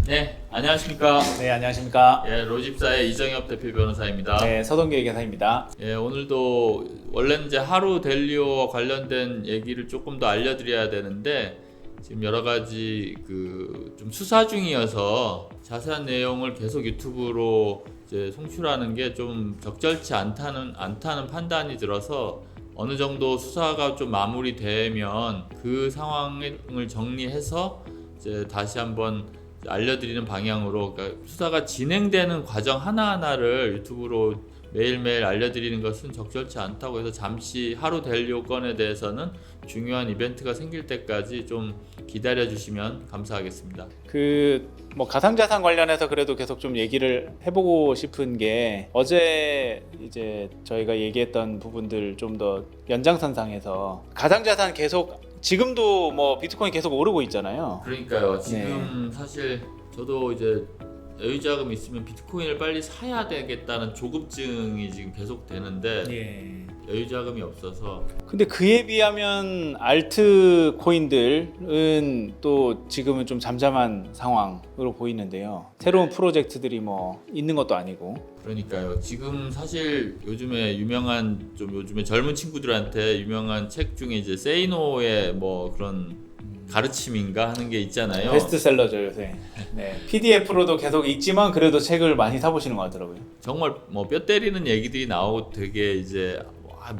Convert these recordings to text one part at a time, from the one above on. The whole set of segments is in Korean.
네, 안녕하십니까. 네, 안녕하십니까. 예, 로집사의 이정엽 대표 변호사입니다. 네, 서동계 회계사입니다. 예, 오늘도 원래는 이제 하루 델리오와 관련된 얘기를 조금 더 알려드려야 되는데 지금 여러 가지 좀 수사 중이어서 자세한 내용을 계속 유튜브로 이제 송출하는 게 좀 적절치 않다는 판단이 들어서 어느 정도 수사가 좀 마무리되면 그 상황을 정리해서 이제 다시 한번 알려드리는 방향으로, 그러니까 수사가 진행되는 과정 하나하나를 유튜브로 매일매일 알려드리는 것은 적절치 않다고 해서 잠시 하루 델리오 건에 대해서는 중요한 이벤트가 생길 때까지 좀 기다려 주시면 감사하겠습니다. 뭐 가상자산 관련해서 그래도 계속 좀 얘기를 해보고 싶은 게, 어제 이제 저희가 얘기했던 부분들 좀 더 연장선상에서 가상자산 계속 지금도 뭐 비트코인 계속 오르고 있잖아요. 그러니까요. 지금 사실 저도 이제 여유자금 있으면 비트코인을 빨리 사야 되겠다는 조급증이 지금 계속 되는데 예. 여유자금이 없어서. 근데 그에 비하면 알트 코인들은 또 지금은 좀 잠잠한 상황으로 보이는데요. 새로운 프로젝트들이 뭐 있는 것도 아니고. 그러니까요. 지금 사실 요즘에 요즘에 젊은 친구들한테 유명한 책 중에 이제 세이노의 뭐 그런 가르침인가 하는 게 있잖아요. 베스트셀러죠 요새. 네. PDF로도 계속 읽지만 그래도 책을 많이 사보시는 것 같더라고요. 정말 뭐 뼈 때리는 얘기들이 나오고 되게 이제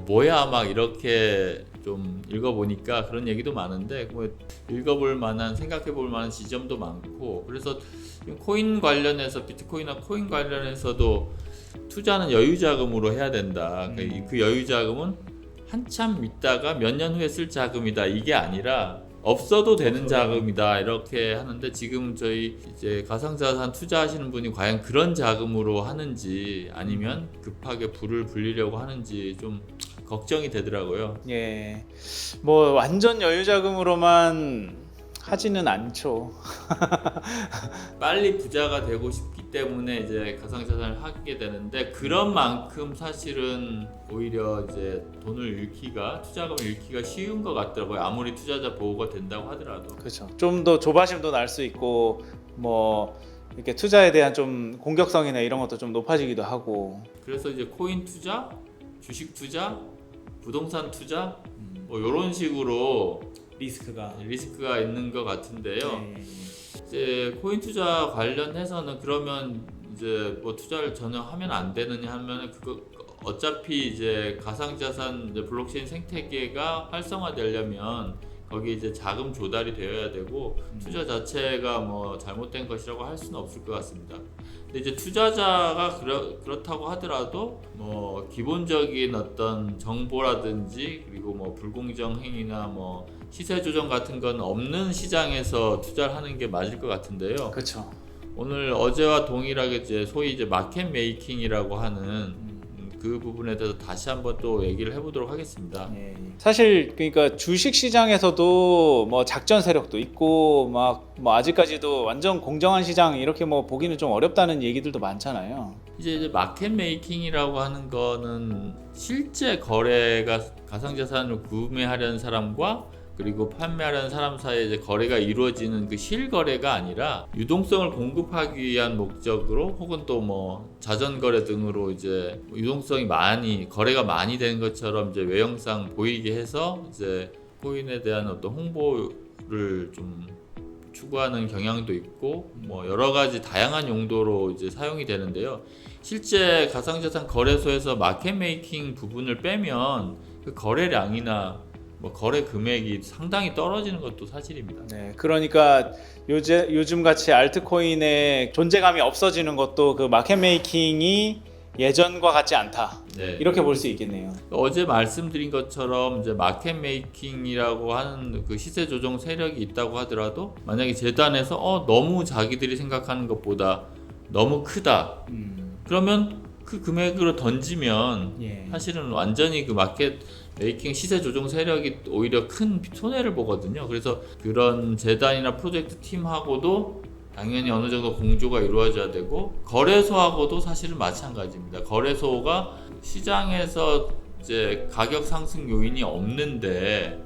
뭐야 막 이렇게 좀 읽어보니까 그런 얘기도 많은데 뭐 읽어볼 만한, 생각해볼 만한 지점도 많고, 그래서 코인 관련해서 비트코인이나 코인 관련해서도 투자는 여유자금으로 해야 된다. 그 여유자금은 한참 있다가 몇 년 후에 쓸 자금이다, 이게 아니라 없어도 되는 자금이다, 이렇게 하는데 지금 저희 이제 가상자산 투자하시는 분이 과연 그런 자금으로 하는지 아니면 급하게 불을 불리려고 하는지 좀 걱정이 되더라고요. 예, 뭐 완전 여유자금으로만 하지는 않죠. 빨리 부자가 되고 싶기 때문에 이제 가상자산을 하게 되는데, 그런 만큼 사실은 오히려 이제 투자금을 잃기가 쉬운 것 같더라고요. 아무리 투자자 보호가 된다고 하더라도. 그렇죠. 좀 더 조바심도 날 수 있고, 뭐 이렇게 투자에 대한 좀 공격성이나 이런 것도 좀 높아지기도 하고. 그래서 이제 코인 투자, 주식 투자, 부동산 투자 뭐 이런 식으로 리스크가 있는 것 같은데요. 이제 코인 투자 관련해서는 그러면 이제 뭐 투자를 전혀 하면 안 되느냐 하면, 그거 어차피 이제 가상자산 블록체인 생태계가 활성화되려면 거기 이제 자금 조달이 되어야 되고 투자 자체가 뭐 잘못된 것이라고 할 수는 없을 것 같습니다. 근데 이제 투자자가 그렇다고 하더라도 뭐 기본적인 어떤 정보라든지 그리고 뭐 불공정 행위나 뭐 시세 조정 같은 건 없는 시장에서 투자를 하는 게 맞을 것 같은데요. 그렇죠. 오늘 어제와 동일하게 이제 소위 이제 마켓 메이킹이라고 하는 그 부분에 대해서 다시 한번 또 얘기를 해보도록 하겠습니다. 사실 그러니까 주식 시장에서도 뭐 작전 세력도 있고 막 뭐 아직까지도 완전 공정한 시장 이렇게 뭐 보기는 좀 어렵다는 얘기들도 많잖아요. 이제 마켓 메이킹이라고 하는 거는 실제 거래가, 가상자산을 구매하려는 사람과 그리고 판매하려는 사람 사이에 이제 거래가 이루어지는 그 실거래가 아니라 유동성을 공급하기 위한 목적으로, 혹은 또 뭐 자전거래 등으로 이제 거래가 많이 되는 것처럼 이제 외형상 보이게 해서 이제 코인에 대한 어떤 홍보를 좀 추구하는 경향도 있고, 뭐 여러 가지 다양한 용도로 이제 사용이 되는데요. 실제 가상자산 거래소에서 마켓 메이킹 부분을 빼면 그 거래량이나 뭐 거래 금액이 상당히 떨어지는 것도 사실입니다. 네, 그러니까 요즘 같이 알트코인의 존재감이 없어지는 것도 그 마켓 메이킹이 예전과 같지 않다. 네. 이렇게 볼 수 있겠네요. 어제 말씀드린 것처럼 이제 마켓 메이킹이라고 하는 그 시세 조정 세력이 있다고 하더라도, 만약에 재단에서 너무 자기들이 생각하는 것보다 너무 크다, 그러면 그 금액으로 던지면 사실은 완전히 그 마켓 메이킹 시세 조정 세력이 오히려 큰 손해를 보거든요. 그래서 그런 재단이나 프로젝트 팀하고도 당연히 어느 정도 공조가 이루어져야 되고, 거래소하고도 사실은 마찬가지입니다. 거래소가 시장에서 이제 가격 상승 요인이 없는데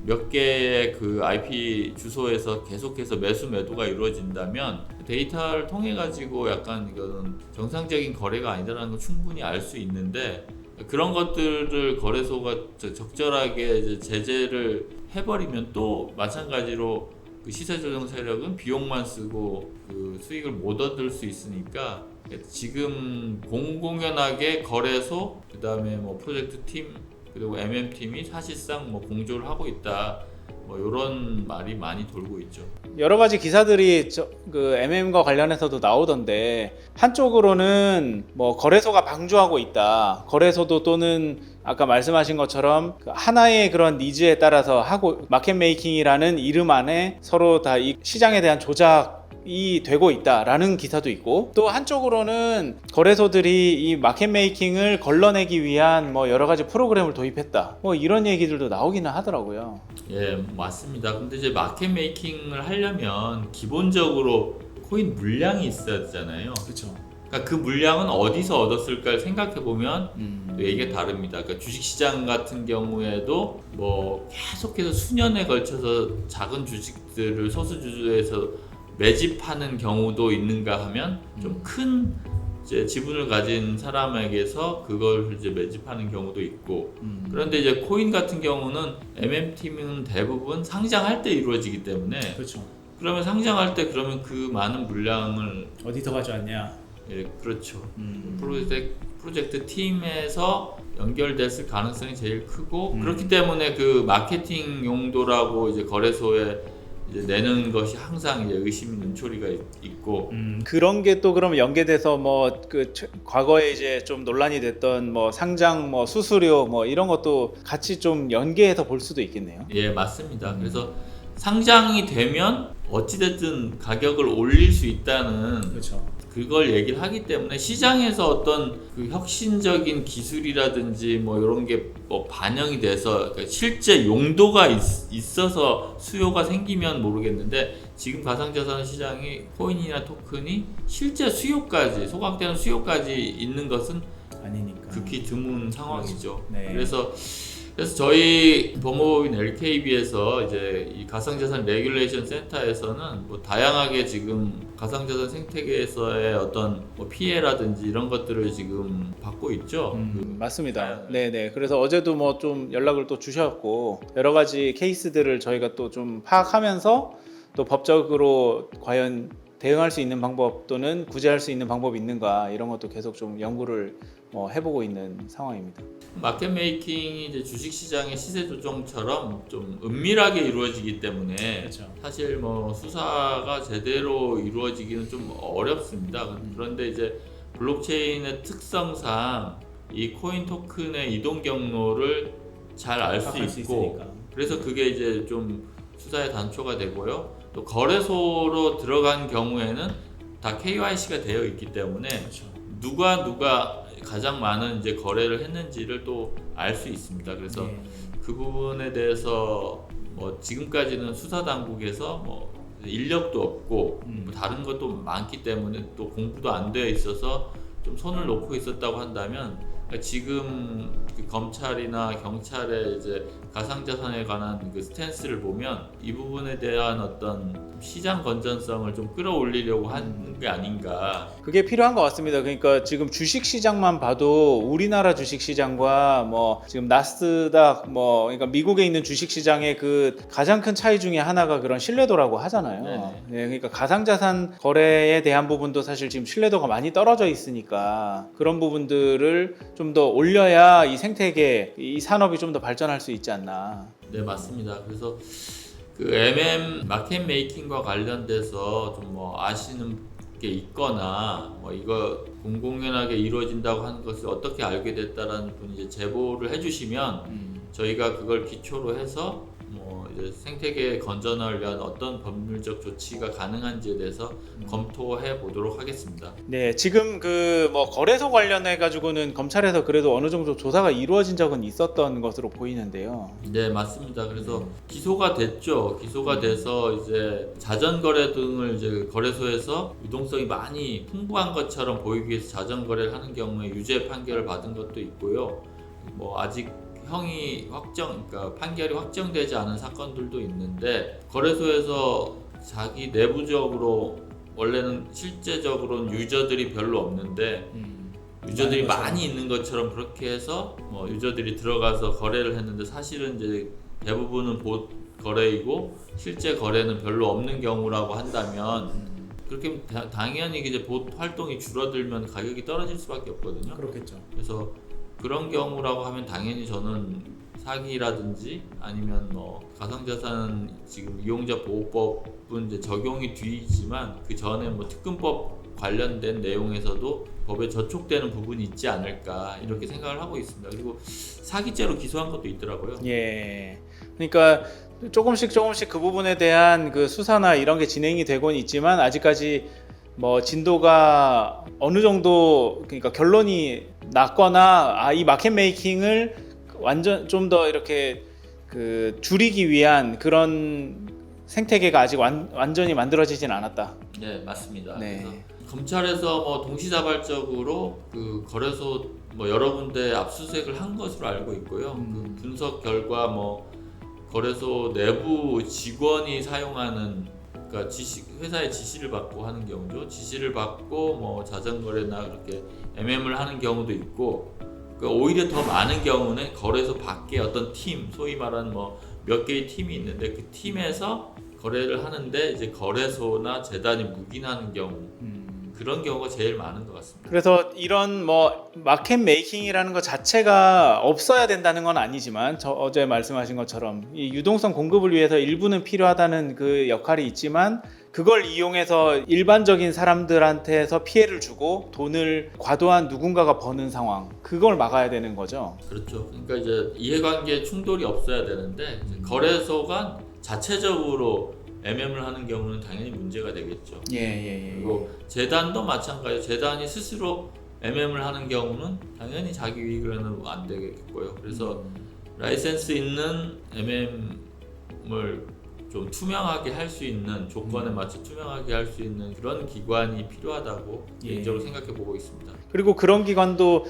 몇 개의 그 IP 주소에서 계속해서 매수 매도가 이루어진다면 데이터를 통해 가지고 약간 이거는 정상적인 거래가 아니다라는 걸 충분히 알 수 있는데, 그런 것들을 거래소가 적절하게 이제 제재를 해버리면 또 마찬가지로 그 시세 조정 세력은 비용만 쓰고 그 수익을 못 얻을 수 있으니까, 지금 공공연하게 거래소, 그 다음에 뭐 프로젝트 팀, 그리고 MM팀이 사실상 뭐 공조를 하고 있다, 뭐 이런 말이 많이 돌고 있죠. 여러 가지 기사들이 그 MM과 관련해서도 나오던데, 한쪽으로는 뭐 거래소가 방조하고 있다, 거래소도 또는 아까 말씀하신 것처럼 그 하나의 그런 니즈에 따라서 하고, 마켓 메이킹이라는 이름 안에 서로 다 이 시장에 대한 조작이 되고 있다라는 기사도 있고, 또 한쪽으로는 거래소들이 이 마켓 메이킹을 걸러내기 위한 뭐 여러 가지 프로그램을 도입했다, 뭐 이런 얘기들도 나오기는 하더라고요. 예, 맞습니다. 근데 이제 마켓 메이킹을 하려면 기본적으로 코인 물량이 있어야 되잖아요. 그렇죠. 그러니까 그 물량은 어디서 얻었을까를 생각해 보면 또 얘기가 다릅니다. 그러니까 주식시장 같은 경우에도 뭐 계속해서 수년에 걸쳐서 작은 주식들을 소수주주에서 매집하는 경우도 있는가 하면 좀 큰 이제 지분을 가진 사람에게서 그걸 이제 매집하는 경우도 있고, 그런데 이제 코인 같은 경우는 MM팀은 대부분 상장할 때 이루어지기 때문에, 그렇죠. 그러면 상장할 때 그러면 그 많은 물량을 어디서 가져왔냐? 예, 그렇죠. 프로젝트 팀에서 연결됐을 가능성이 제일 크고, 그렇기 때문에 그 마케팅 용도라고 이제 거래소에 이제 내는 것이 항상 이제 의심이 눈초리가 있고, 그런 게 또 그럼 연계돼서 뭐 그 과거에 이제 좀 논란이 됐던 뭐 상장 뭐 수수료 뭐 이런 것도 같이 좀 연계해서 볼 수도 있겠네요. 예, 맞습니다. 그래서 상장이 되면 어찌됐든 가격을 올릴 수 있다는, 그렇죠. 그걸 얘기를 하기 때문에 시장에서 어떤 그 혁신적인 기술이라든지 뭐 이런 게 뭐 반영이 돼서, 그러니까 실제 용도가 있어서 수요가 생기면 모르겠는데, 지금 가상자산 시장이 코인이나 토큰이 실제 수요까지, 소각되는 수요까지 있는 것은 아니니까 극히 드문 상황이죠. 네. 그래서 저희 법무법인 LKB에서 이제 이 가상자산 레귤레이션 센터에서는 뭐 다양하게 지금 가상자산 생태계에서의 어떤 뭐 피해라든지 이런 것들을 지금 받고 있죠. 맞습니다. 네네. 그래서 어제도 뭐 좀 연락을 또 주셨고, 여러 가지 케이스들을 저희가 또 좀 파악하면서 또 법적으로 과연 대응할 수 있는 방법 또는 구제할 수 있는 방법이 있는가, 이런 것도 계속 좀 연구를 해보고 있는 상황입니다. 마켓 메이킹이 이제 주식 시장의 시세 조정처럼 좀 은밀하게 이루어지기 때문에, 그렇죠. 사실 뭐 수사가 제대로 이루어지기는 좀 어렵습니다. 그런데 이제 블록체인의 특성상 이 코인 토큰의 이동 경로를 잘 알 수 있고, 그래서 그게 이제 좀 수사의 단초가 되고요. 또 거래소로 들어간 경우에는 다 KYC가 되어 있기 때문에, 그렇죠. 누가 가장 많은 이제 거래를 했는지를 또 알 수 있습니다. 그래서 그 부분에 대해서 뭐 지금까지는 수사 당국에서 뭐 인력도 없고 뭐 다른 것도 많기 때문에 또 공부도 안 되어 있어서 좀 손을 놓고 있었다고 한다면, 그러니까 지금 그 검찰이나 경찰의 이제 가상자산에 관한 그 스탠스를 보면 이 부분에 대한 어떤 시장 건전성을 좀 끌어올리려고 하는 게 아닌가. 그게 필요한 것 같습니다. 그러니까 지금 주식 시장만 봐도 우리나라 주식 시장과 뭐 지금 나스닥 뭐 그러니까 미국에 있는 주식 시장의 그 가장 큰 차이 중에 하나가 그런 신뢰도라고 하잖아요. 네, 그러니까 가상자산 거래에 대한 부분도 사실 지금 신뢰도가 많이 떨어져 있으니까 그런 부분들을 좀 더 올려야 이 생태계, 이 산업이 좀 더 발전할 수 있지 않나. 네, 맞습니다. 그래서 그 MM 마켓 메이킹과 관련돼서 좀 뭐 아시는 게 있거나 뭐 이거 공공연하게 이루어진다고 하는 것을 어떻게 알게 됐다라는 분이 이제 제보를 해주시면 저희가 그걸 기초로 해서 뭐 이제 생태계 건전을 위한 어떤 법률적 조치가 가능한지에 대해서 검토해 보도록 하겠습니다. 네, 지금 그 뭐 거래소 관련해 가지고는 검찰에서 그래도 어느 정도 조사가 이루어진 적은 있었던 것으로 보이는데요. 네, 맞습니다. 그래서 기소가 됐죠. 기소가 돼서 이제 자전 거래 등을 이제 거래소에서 유동성이 많이 풍부한 것처럼 보이기 위해서 자전 거래를 하는 경우에 유죄 판결을 받은 것도 있고요. 뭐 아직 형이 그러니까 판결이 확정되지 않은 사건들도 있는데 거래소에서 자기 내부적으로 원래는 실제적으로는 유저들이 별로 없는데 유저들이 많이 있는 것처럼 그렇게 해서 뭐 유저들이 들어가서 거래를 했는데 사실은 이제 대부분은 봇 거래이고 실제 거래는 별로 없는 경우라고 한다면 그렇게 당연히 이제 봇 활동이 줄어들면 가격이 떨어질 수밖에 없거든요. 그렇겠죠. 그래서 그런 경우라고 하면 당연히 저는 사기라든지 아니면 뭐 가상자산 지금 이용자 보호법은 이제 적용이 뒤지만 그 전에 뭐 특근법 관련된 내용에서도 법에 저촉되는 부분이 있지 않을까 이렇게 생각을 하고 있습니다. 그리고 사기죄로 기소한 것도 있더라고요. 예. 그러니까 조금씩 그 부분에 대한 그 수사나 이런 게 진행이 되곤 있지만 아직까지 뭐 진도가 어느 정도 그러니까 결론이 났거나 이 마켓 메이킹을 완전 좀 더 이렇게 그 줄이기 위한 그런 생태계가 아직 완전히 만들어지진 않았다. 네, 맞습니다. 네. 그래서 검찰에서 뭐 동시다발적으로 그 거래소 뭐 여러 군데 압수수색을 한 것으로 알고 있고요. 그 분석 결과 뭐 거래소 내부 직원이 사용하는 그러니까 회사의 지시를 받고 하는 경우죠. 지시를 받고 뭐 자전거래나 그렇게 MM을 하는 경우도 있고 그러니까 오히려 더 많은 경우는 거래소 밖에 어떤 팀, 소위 말하는 뭐 몇 개의 팀이 있는데 그 팀에서 거래를 하는데 이제 거래소나 재단이 묵인하는 경우 그런 경우가 제일 많은 것 같습니다. 그래서 이런 뭐 마켓 메이킹이라는 것 자체가 없어야 된다는 건 아니지만 어제 말씀하신 것처럼 이 유동성 공급을 위해서 일부는 필요하다는 그 역할이 있지만 그걸 이용해서 일반적인 사람들한테서 피해를 주고 돈을 과도한 누군가가 버는 상황 그걸 막아야 되는 거죠. 그렇죠. 그러니까 이제 이해관계 충돌이 없어야 되는데 이제 거래소가 자체적으로 MM을 하는 경우는 당연히 문제가 되겠죠. 예. 그리고 재단도 마찬가지로 재단이 스스로 MM을 하는 경우는 당연히 자기 이익으로는 안 되겠고요. 그래서 라이센스 있는 MM을 좀 투명하게 할 수 있는 조건에 맞춰 투명하게 할 수 있는 그런 기관이 필요하다고 개인적으로 생각해 보고 있습니다. 그리고 그런 기관도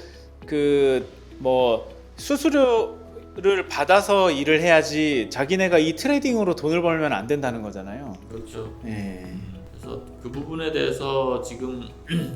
그 뭐 수수료를 받아서 일을 해야지 자기네가 이 트레이딩으로 돈을 벌면 안 된다는 거잖아요. 그렇죠. 예. 그래서 그 부분에 대해서 지금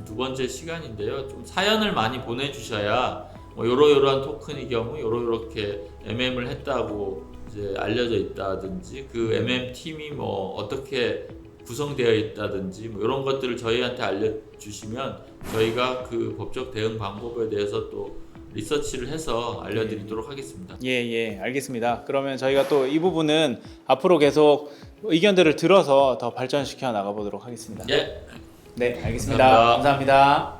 두 번째 시간인데요. 좀 사연을 많이 보내주셔야 뭐 요러요러한 토큰의 경우 요렇게 MM을 했다고 이제 알려져 있다든지 그 MM 팀이 뭐 어떻게 구성되어 있다든지 뭐 이런 것들을 저희한테 알려주시면 저희가 그 법적 대응 방법에 대해서 또 리서치를 해서 알려드리도록 하겠습니다. 예, 알겠습니다. 그러면 저희가 또 이 부분은 앞으로 계속 의견들을 들어서 더 발전시켜 나가보도록 하겠습니다. 예. 네, 알겠습니다. 감사합니다.